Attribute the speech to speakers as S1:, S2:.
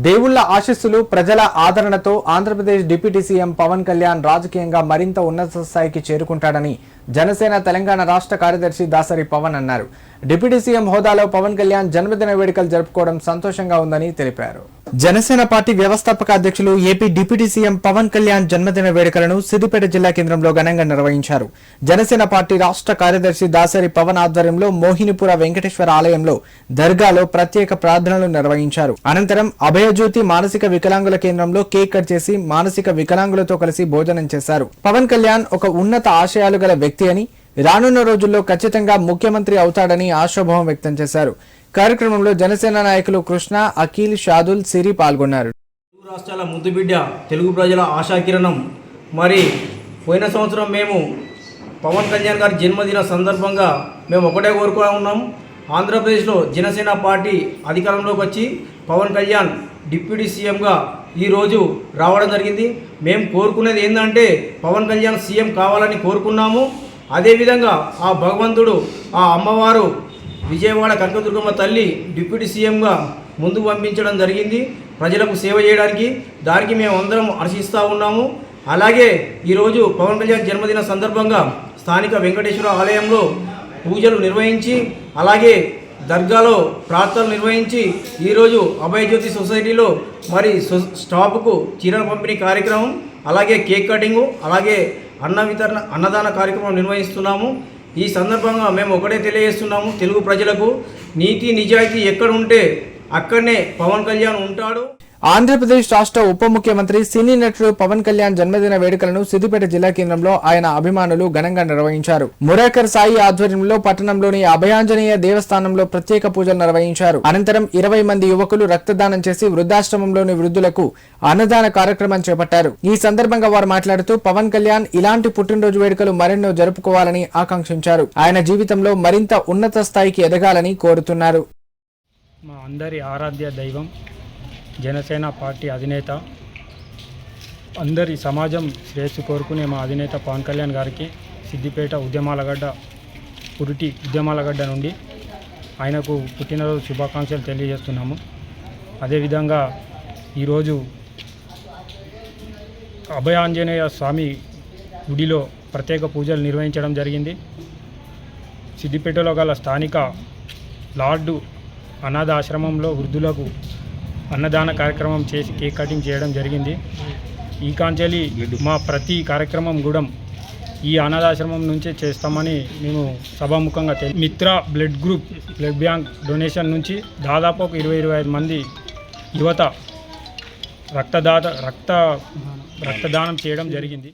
S1: దేవుళ్ల ఆశీస్సులు ప్రజల ఆదరణతో Andhra Pradesh deputy CM Pawan Kalyan రాజకీయంగా మరింత ఉన్నత స్థాయికి చేరుకుంటాడని జనసేన తెలంగాణ రాష్ట్ర కార్యదర్శి దాసరి పవన్ అన్నారు. డిప్యూటీ సీఎం హోదాలో పవన్ కళ్యాణ్ జన్మదిన వేడుకలు జరుపుకోవడం సంతోషంగా ఉందని తెలిపారు. జనసేన పార్టీ వ్యవస్థాపక అధ్యక్షులు AP deputy CM Pawan Kalyan జన్మదిన వేడుకలను సిద్దిపేట జిల్లా కేంద్రంలో ఘనంగా నిర్వహించారు. జనసేన పార్టీ రాష్ట్ర కార్యదర్శి దాసరి పవన్ ఆధ్వర్యంలో మోహినిపుర వెంకటేశ్వర ఆలయంలో దర్గాలో ప్రత్యేక ప్రార్థనలు నిర్వహించారు. అనంతరం అభయజ్యోతి మానసిక వికలాంగుల కేంద్రంలో కేక్ కట్ చేసి మానసిక వికలాంగులతో కలిసి భోజనం చేశారు. పవన్ కళ్యాణ్ ఒక ఉన్నత ఆశయాలు గల వ్యక్తి అని, రానున్న రోజుల్లో ఖచ్చితంగా ముఖ్యమంత్రి అవుతాడని ఆశాభావం వ్యక్తం చేశారు. కార్యక్రమంలో జనసేన నాయకులు కృష్ణ, అఖిల్, షాదుల్, సిరి పాల్గొన్నారు.
S2: తెలుగు రాష్ట్రాల ముద్దుబిడ్డ, తెలుగు ప్రజల ఆశాకిరణం. మరి పోయిన సంవత్సరం మేము పవన్ కళ్యాణ్ గారి జన్మదిన సందర్భంగా మేము ఒకటే కోరుకుని ఉన్నాం. ఆంధ్రప్రదేశ్లో జనసేన పార్టీ అధికారంలోకి వచ్చి పవన్ కళ్యాణ్ డిప్యూటీ సీఎంగా ఈరోజు రావడం జరిగింది. మేము కోరుకునేది ఏంటంటే పవన్ కళ్యాణ్ సీఎం కావాలని కోరుకున్నాము. అదేవిధంగా ఆ భగవంతుడు, ఆ అమ్మవారు విజయవాడ కనకదుర్గమ్మ తల్లి డిప్యూటీ సీఎంగా ముందుకు పంపించడం జరిగింది ప్రజలకు సేవ చేయడానికి. దానికి మేము అందరం హర్షిస్తూ ఉన్నాము. అలాగే ఈరోజు పవన్ కళ్యాణ్ జన్మదిన సందర్భంగా స్థానిక వెంకటేశ్వర ఆలయంలో పూజలు నిర్వహించి, అలాగే దర్గాలో ప్రార్థనలు నిర్వహించి, ఈరోజు అభయజ్యోతి సొసైటీలో మరి స్టాఫ్కు చీరల పంపిణీ కార్యక్రమం, అలాగే కేక్ కటింగు, అలాగే అన్నదాన కార్యక్రమం నిర్వహిస్తున్నాము. ఈ సందర్భంగా మేము ఒకటే తెలియజేస్తున్నాము, తెలుగు ప్రజలకు నీతి నిజాయితీ ఎక్కడ ఉంటే అక్కడనే పవన్ కళ్యాణ్ ఉంటాడు.
S1: ఆంధ్రప్రదేశ్ రాష్ట్ర ఉప ముఖ్యమంత్రి సినీ నటుడు పవన్ కళ్యాణ్ జన్మదిన వేడుకలను సిద్దిపేట జిల్లా కేంద్రంలో ఆయన అభిమానులు ఘనంగా నిర్వహించారు. మురాకర్ సాయి ఆధ్వర్యంలో పట్టణంలోని అభయాంజనేయ దేవస్థానంలో ప్రత్యేక పూజలు నిర్వహించారు. అనంతరం 20 మంది యువకులు రక్తదానం చేసి వృద్ధాశ్రమంలోని వృద్ధులకు అన్నదాన కార్యక్రమం చేపట్టారు. ఈ సందర్భంగా వారు మాట్లాడుతూ పవన్ కళ్యాణ్ ఇలాంటి పుట్టినరోజు వేడుకలు మరెన్నో జరుపుకోవాలని ఆకాంక్షించారు. ఆయన జీవితంలో మరింత ఉన్నత స్థాయికి ఎదగాలని కోరుతున్నారు.
S3: మా అందరి ఆరాధ్య దైవం, జనసేన పార్టీ అధినేత, అందరి సమాజం శ్రేయస్సు కోరుకునే మా అధినేత పవన్ కళ్యాణ్ గారికి సిద్దిపేట పురిటి ఉద్యమాలగడ్డ నుండి ఆయనకు పుట్టినరోజు శుభాకాంక్షలు తెలియజేస్తున్నాము. అదేవిధంగా ఈరోజు అభయాంజనేయ స్వామి గుడిలో ప్రత్యేక పూజలు నిర్వహించడం జరిగింది. సిద్దిపేటలో గల స్థానిక లార్డు అనాథ ఆశ్రమంలో వృద్ధులకు అన్నదాన కార్యక్రమం చేసి కేక్ కటింగ్ చేయడం జరిగింది. ఈ కాంచెలి మా ప్రతి కార్యక్రమం కూడా ఈ అనాథాశ్రమం నుంచే చేస్తామని మేము సభాముఖంగా మిత్ర బ్లడ్ బ్యాంక్ డొనేషన్ నుంచి దాదాపు 20-25 మంది యువత రక్తదానం చేయడం జరిగింది.